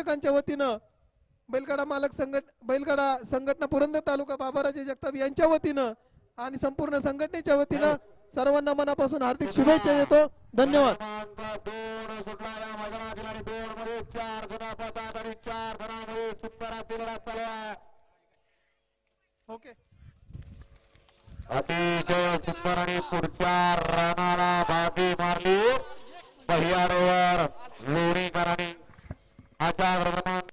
च्या वतीनं बैलगाडा मालक बैलगाडा संघटना पुरंदर तालुका बाबाराजे जगताप यांच्या वतीनं आणि संपूर्ण संघटनेच्या वतीनं सर्वांना मनापासून हार्दिक शुभेच्छा देतो. धन्यवाद. ओके. अतिशय सुंदर आणि पुढच्या रनाला बाजी मारली पहिल्या रोवर लोणीकरांनी. आचार क्रमांक